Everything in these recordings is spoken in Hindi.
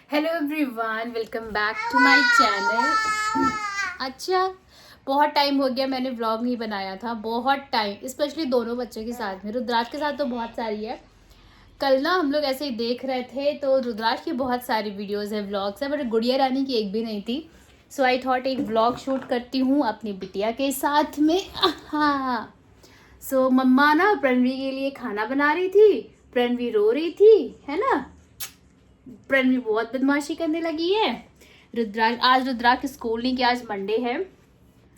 Hello everyone, welcome back to my channel. अच्छा, बहुत टाइम हो गया मैंने व्लॉग नहीं बनाया था, बहुत टाइम, स्पेशली दोनों बच्चों के साथ में। रुद्राज के साथ तो बहुत सारी है। कल ना हम लोग ऐसे ही देख रहे थे तो रुद्राज की बहुत सारी वीडियोस है, व्लॉग्स है, बट गुड़िया रानी की एक भी नहीं थी। सो आई थॉट एक व्लॉग शूट करती हूँ अपनी बिटिया के साथ में। हाँ, सो मम्मा ना प्रणवी के लिए खाना बना रही थी। प्रणवी रो रही थी, है ना। प्रणवी बहुत बदमाशी करने लगी है। रुद्राज स्कूल नहीं गया, आज मंडे है,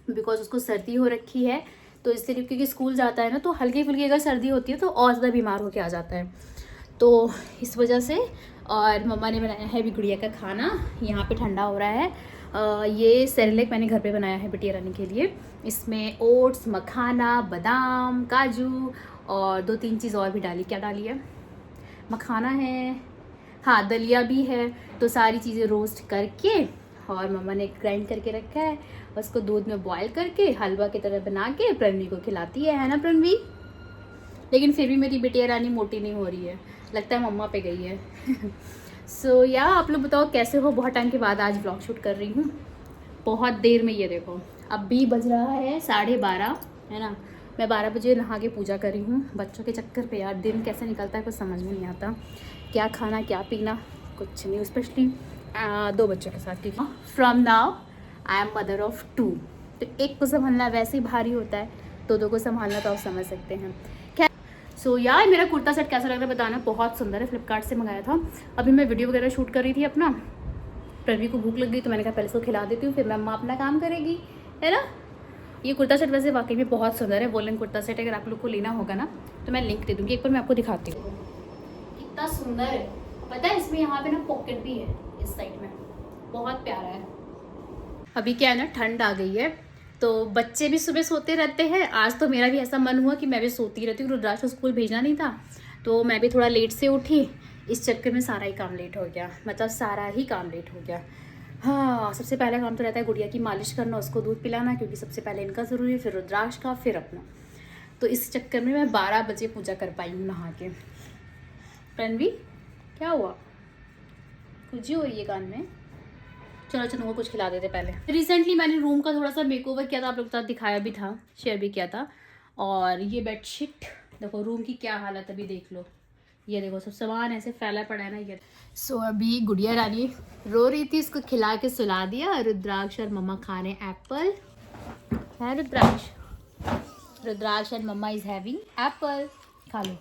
बिकॉज उसको सर्दी हो रखी है। तो इससे क्योंकि स्कूल जाता है ना, तो हल्की फुल्की अगर सर्दी होती है तो और ज़्यादा बीमार होके आ जाता है, तो इस वजह से। और मम्मा ने बनाया है अभी गुड़िया का खाना, यहाँ पे ठंडा हो रहा है। ये सेरेलेक मैंने घर पे बनाया है बिटिया रानी के लिए। इसमें ओट्स, मखाना, बादाम, काजू और 2-3 चीज़ और भी डाली। क्या डाली है? मखाना है, हाँ, दलिया भी है। तो सारी चीज़ें रोस्ट करके और मम्मा ने ग्राइंड करके रखा है। उसको दूध में बॉईल करके हलवा की तरह बना के प्रणवी को खिलाती है ना प्रणवी। लेकिन फिर भी मेरी बिटिया रानी मोटी नहीं हो रही है, लगता है मम्मा पे गई है। सो या आप लोग बताओ कैसे हो? बहुत टाइम के बाद आज ब्लॉग शूट कर रही हूँ, बहुत देर में। ये देखो अभी बज रहा है 12:30, है ना। मैं 12 बजे नहा के पूजा कर रही हूँ। बच्चों के चक्कर पे यार दिन कैसे निकलता है कुछ समझ में नहीं आता। क्या खाना क्या पीना कुछ नहीं, स्पेशली 2 बच्चों के साथ। क्योंकि from now I am mother of 2, तो एक को संभालना वैसे ही भारी होता है, तो 2 को संभालना तो आप समझ सकते हैं। खैर, सो यार मेरा कुर्ता सेट कैसा लग रहा है बताना, बहुत सुंदर है, फ्लिपकार्ट से मंगाया था। अभी मैं वीडियो वगैरह शूट कर रही थी अपना। प्रवी को भूख लग गई तो मैंने कहा पहले इसको खिला देती हूँ, फिर मम्मा अपना काम करेगी, है ना। ये कुर्ता सेट वैसे वाकई में बहुत सुंदर है, वोलन कुर्ता सेट। अगर आप लोग को लेना होगा ना तो मैं लिंक दे दूँगी, एक बार मैं आपको दिखाती हूँ। कितना सुंदर है, पता है इसमें यहाँ पे ना पॉकेट भी है इस साइड में, बहुत प्यारा है। अभी क्या है ना, ठंड आ गई है तो बच्चे भी सुबह सोते रहते हैं। आज तो मेरा भी ऐसा मन हुआ कि मैं भी सोती रहती हूँ। रुद्राज को स्कूल भेजना नहीं था तो मैं भी थोड़ा लेट से उठी। इस चक्कर में सारा ही काम लेट हो गया, मतलब सारा ही काम लेट हो गया। हाँ, सबसे पहला काम तो रहता है गुड़िया की मालिश करना, उसको दूध पिलाना, क्योंकि सबसे पहले इनका ज़रूरी है, फिर रुद्राक्ष का, फिर अपना। तो इस चक्कर में मैं 12 बजे पूजा कर पाई हूँ नहा के। रणवी क्या हुआ? खुजी हो रही है कान में? चलो चलो, कुछ खिला देते पहले। रिसेंटली मैंने रूम का थोड़ा सा मेकओवर किया था, आप लोग के साथ दिखाया भी था, शेयर भी किया था। और ये बेडशीट देखो, रूम की क्या हालत अभी देख लो। ये देखो सब सामान ऐसे फैला पड़ा है ना ये। सो अभी गुड़िया रानी रो रही थी, इसको खिला के सुला दिया। रुद्राक्ष और मम्मा खा रहे एप्पल, है Rudraksh. Rudraksh and mamma is having apple, खा लो।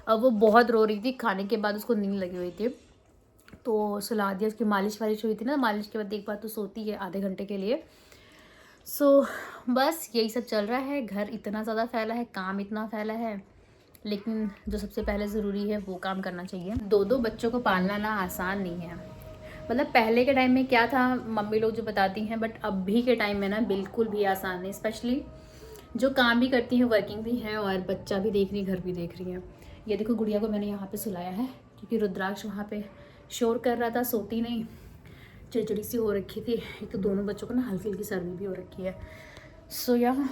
अब वो बहुत रो रही थी, खाने के बाद उसको नींद लगी हुई थी तो सुला दिया। उसकी मालिश वालिश हुई थी ना, मालिश के बाद एक बार तो सोती है आधे घंटे के लिए। सो बस यही सब चल रहा है। घर इतना ज़्यादा फैला है, काम इतना फैला है, लेकिन जो सबसे पहले ज़रूरी है वो काम करना चाहिए। 2 बच्चों को पालना ना आसान नहीं है। मतलब पहले के टाइम में क्या था, मम्मी लोग जो बताती हैं, बट अभी के टाइम में ना बिल्कुल भी आसान नहीं। स्पेशली जो काम भी करती हैं, वर्किंग भी हैं और बच्चा भी देख रही है, घर भी देख रही है। ये देखो गुड़िया को मैंने यहाँ पे सुलाया है क्योंकि रुद्राक्ष वहाँ पे शोर कर रहा था, सोती नहीं, चिड़चिड़ी सी हो रखी थी। एक तो दोनों बच्चों को ना हल्की हल्की सर्दी भी हो रखी है। सो यार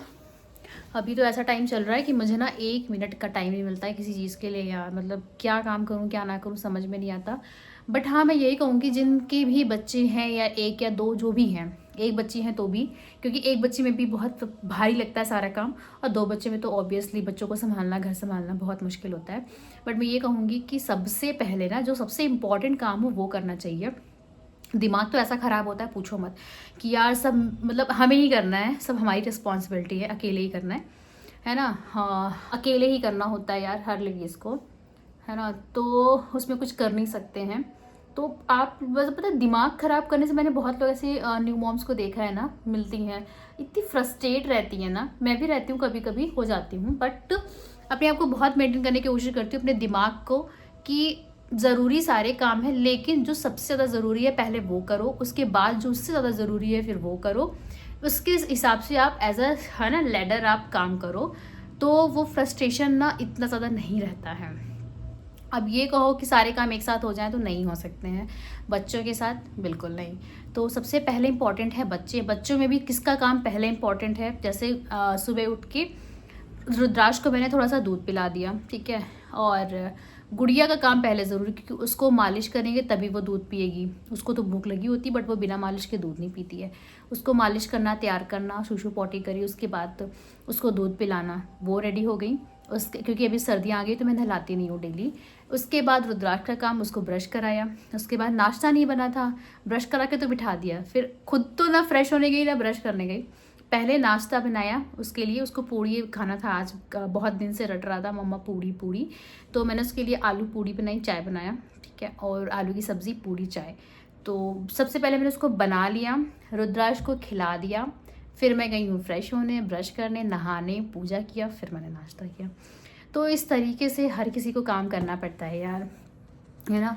अभी तो ऐसा टाइम चल रहा है कि मुझे ना 1 मिनट का टाइम नहीं मिलता है किसी चीज़ के लिए यार। मतलब क्या काम करूँ क्या ना करूँ समझ में नहीं आता। बट हाँ, मैं यही कहूँगी जिनके भी बच्चे हैं, या 1 या 2 जो भी हैं, 1 बच्ची हैं तो भी, क्योंकि 1 बच्ची में भी बहुत भारी लगता है सारा काम, और 2 बच्चे में तो ऑब्वियसली बच्चों को संभालना, घर संभालना बहुत मुश्किल होता है। बट मैं ये कहूँगी कि सबसे पहले ना जो सबसे इम्पॉर्टेंट काम हो वो करना चाहिए। दिमाग तो ऐसा ख़राब होता है पूछो मत, कि यार सब मतलब हमें ही करना है, सब हमारी रिस्पॉन्सिबिलिटी है, अकेले ही करना है ना। हाँ, अकेले ही करना होता है यार हर चीज़ को, है ना। तो उसमें कुछ कर नहीं सकते हैं। तो आप बस पता है, दिमाग ख़राब करने से मैंने बहुत लोग ऐसे न्यू मॉम्स को देखा है ना, मिलती हैं, इतनी फ्रस्ट्रेट रहती हैं ना। मैं भी रहती हूँ, कभी कभी हो जाती हूँ, बट अपने आप को बहुत मेंटेन करने की कोशिश करती हूँ, अपने दिमाग को, कि ज़रूरी सारे काम है, लेकिन जो सबसे ज़्यादा ज़रूरी है पहले वो करो, उसके बाद जो उससे ज़्यादा ज़रूरी है फिर वो करो। उसके हिसाब से आप एज अ, है ना, लैडर आप काम करो, तो वो फ्रस्ट्रेशन ना इतना ज़्यादा नहीं रहता है। अब ये कहो कि सारे काम एक साथ हो जाएं तो नहीं हो सकते हैं, बच्चों के साथ बिल्कुल नहीं। तो सबसे पहले इम्पॉर्टेंट है बच्चे। बच्चों में भी किसका काम पहले इम्पॉर्टेंट है, जैसे सुबह उठ के रुद्राक्ष को मैंने थोड़ा सा दूध पिला दिया, ठीक है, और गुड़िया का काम पहले ज़रूरी, क्योंकि उसको मालिश करेंगे तभी वो दूध पिएगी। उसको तो भूख लगी होती बट वो बिना मालिश के दूध नहीं पीती है। उसको मालिश करना, तैयार करना, शूशू पॉटी करी, उसके बाद उसको दूध पिलाना, वो रेडी हो गई। उसके क्योंकि अभी सर्दियाँ आ गई तो मैं नहलाती नहीं हूँ डेली। उसके बाद रुद्राक्ष का काम, उसको ब्रश कराया। उसके बाद नाश्ता नहीं बना था, ब्रश करा के तो बिठा दिया। फिर खुद तो ना फ्रेश होने गई ना ब्रश करने गई, पहले नाश्ता बनाया उसके लिए। उसको पूड़ी खाना था आज, बहुत दिन से रट रहा था मम्मा पूड़ी पूड़ी, तो मैंने उसके लिए आलू पूड़ी बनाई, चाय बनाया, ठीक है, और आलू की सब्ज़ी, पूड़ी, चाय। तो सबसे पहले मैंने उसको बना लिया, रुद्राक्ष को खिला दिया, फिर मैं गई हूँ फ्रेश होने, ब्रश करने, नहाने, पूजा किया, फिर मैंने नाश्ता किया। तो इस तरीके से हर किसी को काम करना पड़ता है यार, है ना।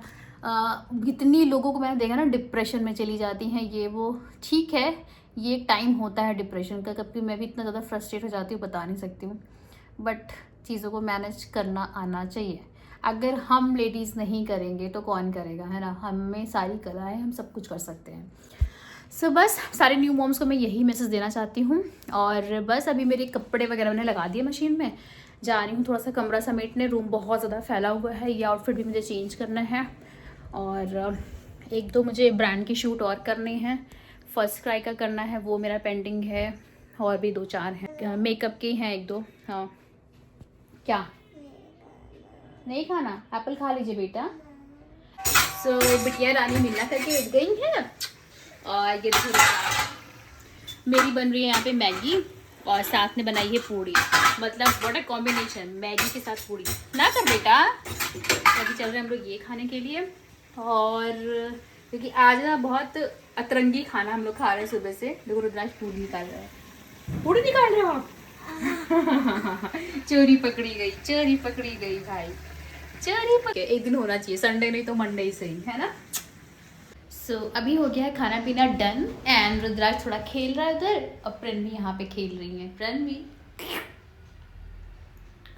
कितनी लोगों को मैंने देखा ना डिप्रेशन में चली जाती हैं, ये वो। ठीक है, ये एक टाइम होता है डिप्रेशन का, कभी मैं भी इतना ज़्यादा फ्रस्ट्रेट हो जाती हूँ, बता नहीं सकती हूँ, बट चीज़ों को मैनेज करना आना चाहिए। अगर हम लेडीज़ नहीं करेंगे तो कौन करेगा, है ना। हमें सारी कला है, हम सब कुछ कर सकते हैं। सो बस सारे न्यू मॉम्स को मैं यही मैसेज देना चाहती हूँ। और बस अभी मेरे कपड़े वगैरह मैंने लगा दिए मशीन में, जा रही हूँ थोड़ा सा कमरा समेटने, रूम बहुत ज़्यादा फैला हुआ है, ये आउटफिट भी मुझे चेंज करना है। और एक दो मुझे ब्रांड की शूट और करने हैं, फर्स्ट क्राई का करना है, वो मेरा पेंडिंग है, और भी 2-4 हैं, मेकअप के हैं 1-2। हाँ, क्या नहीं खाना? एप्पल खा लीजिए बेटा। सो बिटिया रानी मिलना करके उठ गई हैं, और ये मेरी बन रही है यहाँ पे मैगी, और साथ में बनाई है पूड़ी। मतलब व्हाट अ कॉम्बिनेशन, मैगी के साथ पूड़ी ना कर बेटा। अभी चल रहे हैं हम लोग ये खाने के लिए, और क्योंकि आज ना बहुत अतरंगी खाना हम लोग खा रहे हैं सुबह से। देखो रुद्राक्ष पूड़ी निकाल रहा है, पूड़ी निकाल रहे हो आप। चोरी पकड़ी गई, चोरी पकड़ी गई भाई, चोरी पकड़ी। एक दिन होना चाहिए, संडे नहीं तो मंडे ही सही, है ना। सो अभी हो गया है खाना पीना डन, एंड रुद्राक्ष थोड़ा खेल रहा है उधर, और प्रणवी यहाँ पे खेल रही है। प्रणवी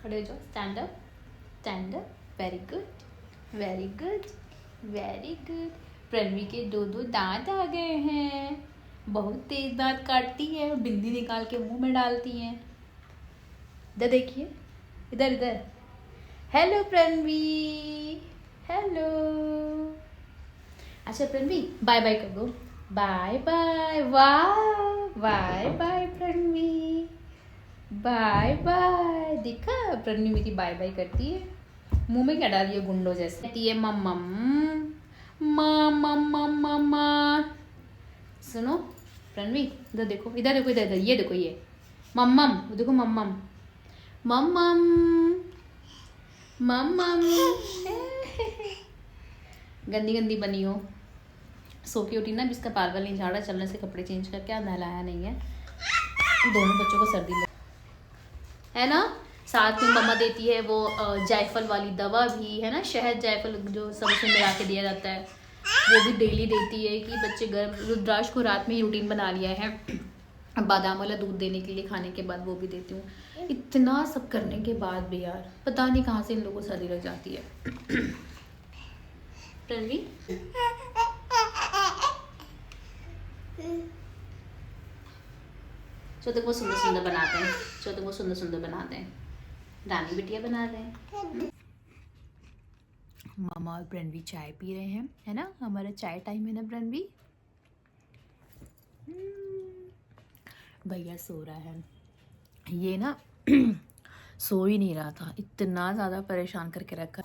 खड़े हो जाओ, stand up, stand up, very good, very good, very good. Pranavi के 2-2 दांत आ गए हैं, बहुत तेज दांत काटती है, बिंदी निकाल के मुंह में डालती है। इधर देखिए, इधर इधर। Hello Pranavi, hello. अच्छा प्रणवी बाय बाय कर दो, बाय बाय। वाह, bye bye Pranavi, bye bye. देखा प्रणवी मेरी बाय बाय करती है, मुंह में क्या डाल रही है गुंडो जैसे, कहती है मम्मम मम्मम मम्मा। सुनो प्रणवी, इधर देखो, इधर देखो, इधर इधर, ये देखो, ये मम्मम, देखो मम्मम मम्मम मम्मम। गंदी गंदी बनी हो, सो के उठी ना, जिसका बाल बाल नहीं झाड़ा, चलने से कपड़े चेंज करके नहलाया नहीं है। दोनों बच्चों को सर्दी है ना। साथ में मम्मा देती है वो जायफल वाली दवा भी, है ना, शहद जायफल जो सब उसमें मिला के दिया जाता है, वो भी डेली देती है कि बच्चे गर्म। रुद्राक्ष को रात में ही रूटीन बना लिया है बादाम वाला दूध देने के लिए, खाने के बाद वो भी देती हूँ। इतना सब करने के बाद भी यार पता नहीं कहाँ से इन लोगों को सर्दी लग जाती है। प्रणवी चलो वो सुंदर सुंदर बनाते हैं, चलो वो सुंदर सुंदर बनाते हैं, रानी बिटिया बना रहे हैं। मामा और प्रणवी चाय पी रहे हैं, है ना, हमारा चाय टाइम है ना प्रणवी। भैया सो रहा है, ये ना सो ही नहीं रहा था, इतना ज़्यादा परेशान करके रखा।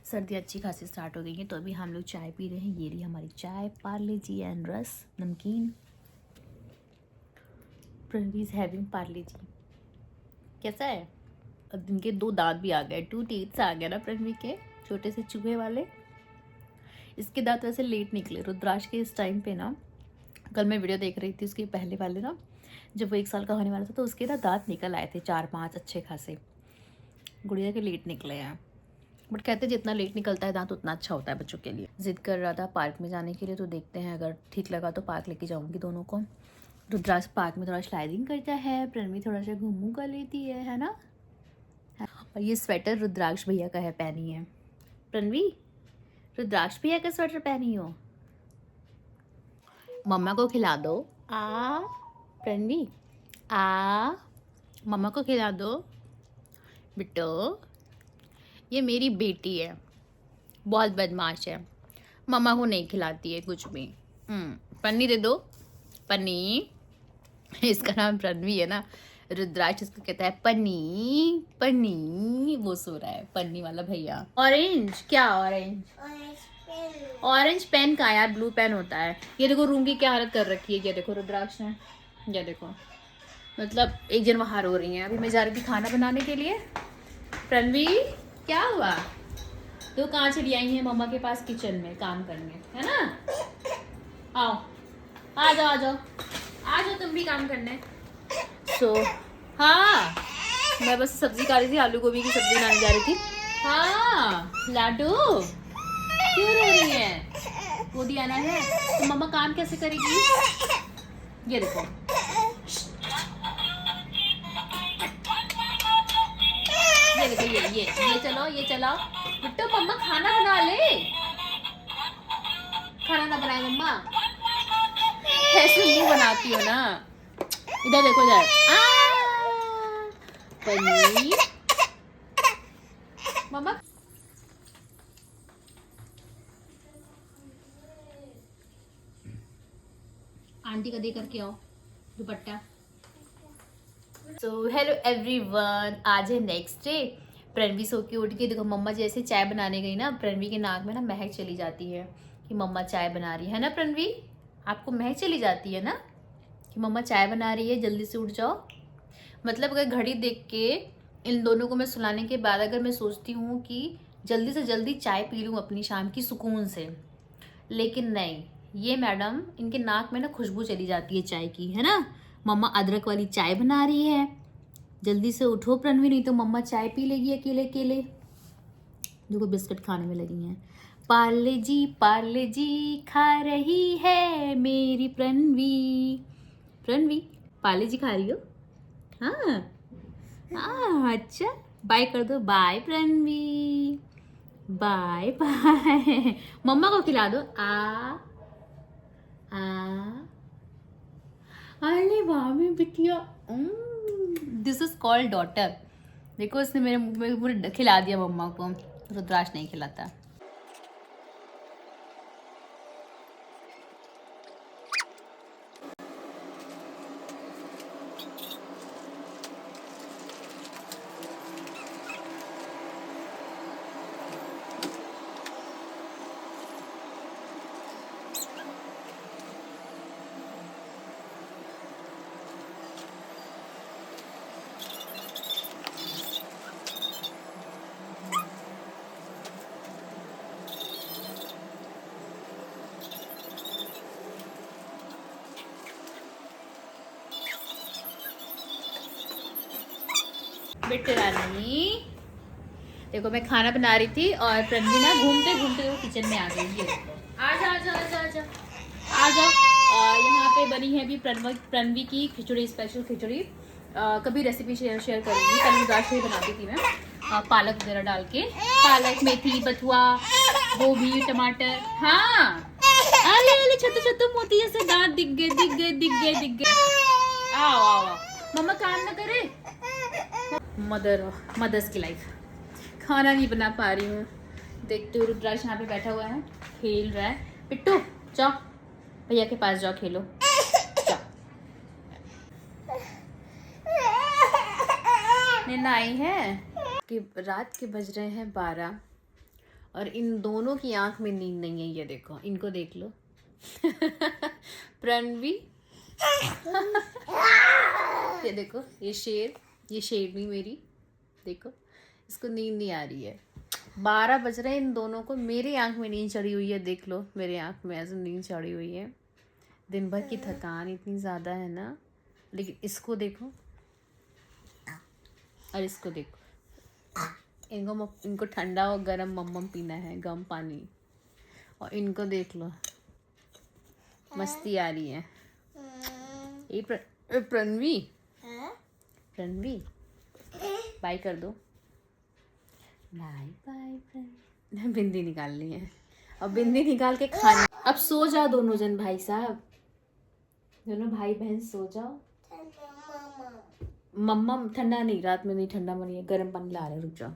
सर्दी अच्छी खासी स्टार्ट हो गई है, तो अभी हम लोग चाय पी रहे हैं। ये रही हमारी चाय, पार्ले जी एंड रस नमकीन। प्रणवी इज हैविंग पार्ले जी। कैसा है? अब इनके 2 दांत भी आ गए, 2 टीथ्स आ गए ना प्रणवी के, छोटे से चूहे वाले। इसके दांत वैसे लेट निकले रुद्राक्ष के इस टाइम पे ना। कल मैं वीडियो देख रही थी उसके पहले वाले ना, जब वो 1 साल का होने वाला था, तो उसके ना दांत निकल आए थे 4-5 अच्छे खासे। गुड़िया के लेट निकले हैं, बट कहते हैं जितना लेट निकलता है दांत उतना अच्छा होता है बच्चों के लिए। जिद कर रहा था पार्क में जाने के लिए, तो देखते हैं अगर ठीक लगा तो पार्क लेके जाऊंगी दोनों को। रुद्राक्ष पार्क में थोड़ा स्लाइडिंग करता है, प्रणवी थोड़ा सा घूमू कर लेती है ना। और ये स्वेटर रुद्राक्ष भैया का है, पहनी है प्रणवी, रुद्राक्ष भैया का स्वेटर पहनी हो। मम्मा को खिला दो, आ प्रणवी, आ मम्मा को खिला दो बिट्टो, ये मेरी बेटी है, बहुत बदमाश है, मम्मा को नहीं खिलाती है कुछ भी। पन्नी दे दो, पन्नी। इसका नाम प्रणवी है ना, रुद्राक्ष इसको कहता है पन्नी पन्नी। वो सो रहा है पन्नी वाला भैया। ऑरेंज क्या? ऑरेंज ऑरेंज पेन का यार, ब्लू पेन होता है। ये देखो रूम की क्या हालत कर रखी है। ये देखो रुद्राक्ष ने, ये देखो, मतलब एक जन वहां रो रही है। अभी मैं जा रही थी खाना बनाने के लिए। प्रणवी क्या हुआ? तो कहाँ चली आई है? मम्मा के पास किचन में काम करने, है ना? आओ, आ जाओ आ जाओ आ जाओ, तुम भी काम करने। हाँ, मैं बस सब्जी खा रही थी, आलू गोभी की सब्जी बनाने जा रही थी। हाँ लाडू, क्यों रो रही है? गोदी आना है तो मम्मा काम कैसे करेगी? ये देखो, ये देखो, ये चलो, ये चलाओ। बिट्टू मम्मा खाना बना ले। खाना ना बनाए मम्मा, ऐसे मुंह बनाती हो ना। इधर देखो, इधर पनीर मम्मा। आंटी का दे करके आओ दुपट्टा। सो हेलो एवरीवन, आज है नेक्स्ट डे। प्रणवी सो के उठ के देखो, मम्मा जैसे चाय बनाने गई ना, प्रणवी के नाक में ना महक चली जाती है कि मम्मा चाय बना रही है ना। प्रणवी, आपको महक चली जाती है ना कि मम्मा चाय बना रही है, जल्दी से उठ जाओ। मतलब अगर घड़ी देख के इन दोनों को मैं सुलाने के बाद अगर मैं सोचती हूँ कि जल्दी से जल्दी चाय पी लूँ अपनी शाम की सुकून से, लेकिन नहीं, ये मैडम इनके नाक में ना खुशबू चली जाती है चाय की, है ना। मम्मा अदरक वाली चाय बना रही है, जल्दी से उठो प्रणवी, नहीं तो मम्मा चाय पी लेगी अकेले अकेले। देखो बिस्किट खाने में लगी हैं। पार्ले जी खा रही है मेरी प्रणवी। प्रणवी पार्ले जी खा रही हो? हाँ हाँ, अच्छा बाय कर दो। Bye Pranavi, bye bye. Mamma को खिला दो। अरे वाह मेरी बिटिया, दिस इज कॉल्ड डॉटर। देखो इसने मेरे मुंह में पूरे खिला दिया मम्मा को, रुद्राक्ष नहीं खिलाता। बेटे रानी, देखो मैं खाना बना रही थी और प्रणवी ना घूमते घूमते वो किचन में आ गई। ये आ जा आ जा आ जा आ जा आ जा। यहाँ पे बनी है अभी प्रणवी की खिचड़ी, स्पेशल खिचड़ी। कभी रेसिपी शेयर करूँगी। कल उदास ही बनाती थी मैं, पालक वगैरह डाल के, पालक मेथी बथुआ गोभी टमाटर। हाँ अले अले, छत्तू छत्तू मोती जैसे दांत दिख गए दिख गए दिख गए दिख गए। आओ आओ आओ, मम्मा काम ना करे। मदर्स की लाइफ, खाना नहीं बना पा रही हूँ। देखते हो रुद्राक्ष यहाँ पे बैठा हुआ है, खेल रहा है। पिट्टू जाओ भैया के पास जाओ, खेलो जाओ। नींद आई है कि रात के बज रहे हैं 12 और इन दोनों की आंख में नींद नहीं है। ये देखो, इनको देख लो। प्रणवी ये देखो, ये शेरनी मेरी, देखो इसको नींद नहीं आ रही है। 12 बज रहे हैं, इन दोनों को मेरी आंख में नींद चढ़ी हुई है। देख लो मेरे आंख में ऐसे नींद चढ़ी हुई है। दिन भर की थकान इतनी ज़्यादा है ना, लेकिन इसको देखो और इसको देखो। इनको ठंडा और गर्म मम्मम पीना है, गर्म पानी। और इनको देख लो, मस्ती आ रही है। ये प्रणवी बाय कर दो। Bye bye. बिंदी निकालनी है, अब बिंदी निकाल के खानी। अब सो जाओ दोनों जन, भाई साहब, दोनों भाई बहन सो जाओ। मम्मा ठंडा नहीं, रात में नहीं ठंडा पानी है, गर्म पानी ला रहे, रुक जाओ।